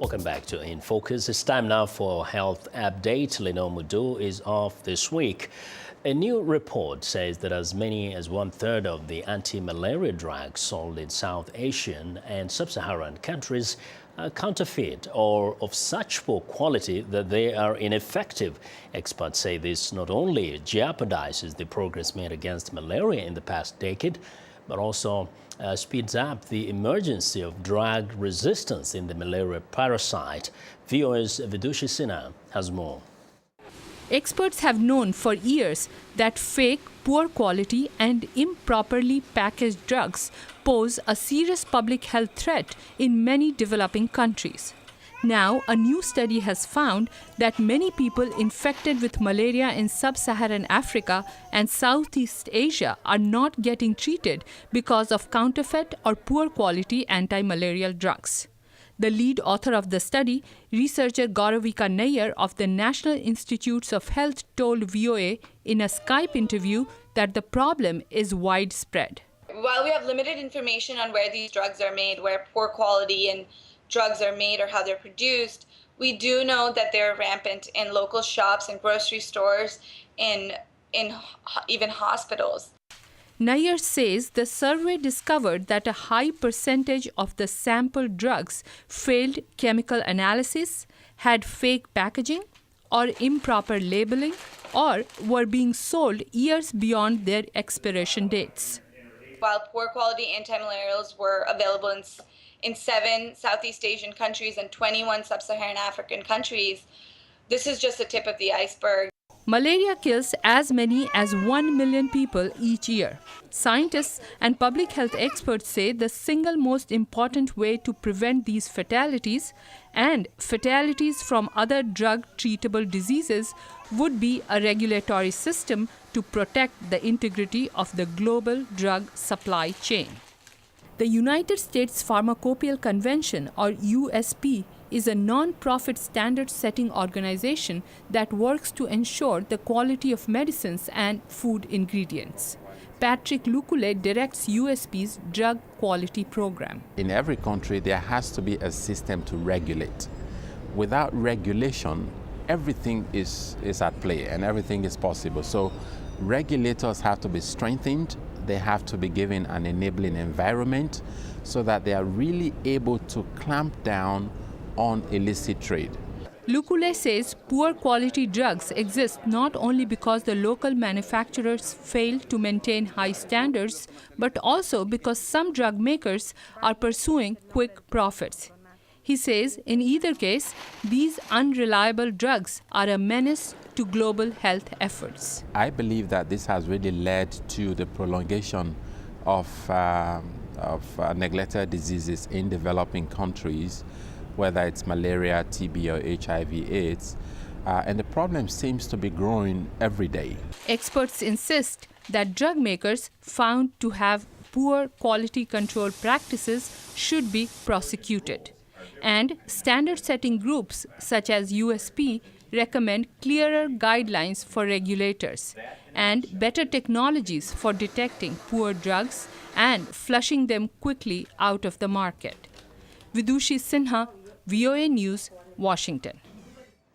Welcome back to In Focus. It's time now for Health Update. Lino Mudu is off this week. A new report says that as many as 1/3 of the anti-malaria drugs sold in South Asian and Sub-Saharan countries are counterfeit or of such poor quality that they are ineffective. Experts say this not only jeopardizes the progress made against malaria in the past decade, but also speeds up the emergence of drug resistance in the malaria parasite. VOA's Vidushi Sinha has more. Experts have known for years that fake, poor quality and improperly packaged drugs pose a serious public health threat in many developing countries. Now, a new study has found that many people infected with malaria in Sub-Saharan Africa and Southeast Asia are not getting treated because of counterfeit or poor quality anti-malarial drugs. The lead author of the study, researcher Gauravika Nayyar of the National Institutes of Health, told VOA in a Skype interview that the problem is widespread. While we have limited information on where these drugs are made, where poor quality and drugs are made or how they're produced, we do know that they're rampant in local shops and grocery stores, in even hospitals. Nayyar says the survey discovered that a high percentage of the sampled drugs failed chemical analysis, had fake packaging or improper labeling, or were being sold years beyond their expiration dates. While poor quality anti-malarials were available in 7 Southeast Asian countries and 21 Sub-Saharan African countries, this is just the tip of the iceberg. Malaria kills as many as 1 million people each year. Scientists and public health experts say the single most important way to prevent these fatalities and fatalities from other drug-treatable diseases would be a regulatory system to protect the integrity of the global drug supply chain. The United States Pharmacopeal Convention, or USP, is a non-profit standard-setting organization that works to ensure the quality of medicines and food ingredients. Patrick Lukule directs USP's drug quality program. In every country, there has to be a system to regulate. Without regulation, everything is at play and everything is possible. So regulators have to be strengthened. They have to be given an enabling environment so that they are really able to clamp down on illicit trade. Lukule says poor quality drugs exist not only because the local manufacturers fail to maintain high standards, but also because some drug makers are pursuing quick profits. He says in either case, these unreliable drugs are a menace to global health efforts. I believe that this has really led to the prolongation of neglected diseases in developing countries, whether it's malaria, TB, or HIV/AIDS, and the problem seems to be growing every day. Experts insist that drug makers found to have poor quality control practices should be prosecuted. And standard-setting groups such as USP recommend clearer guidelines for regulators and better technologies for detecting poor drugs and flushing them quickly out of the market. Vidushi Sinha, VOA News, Washington.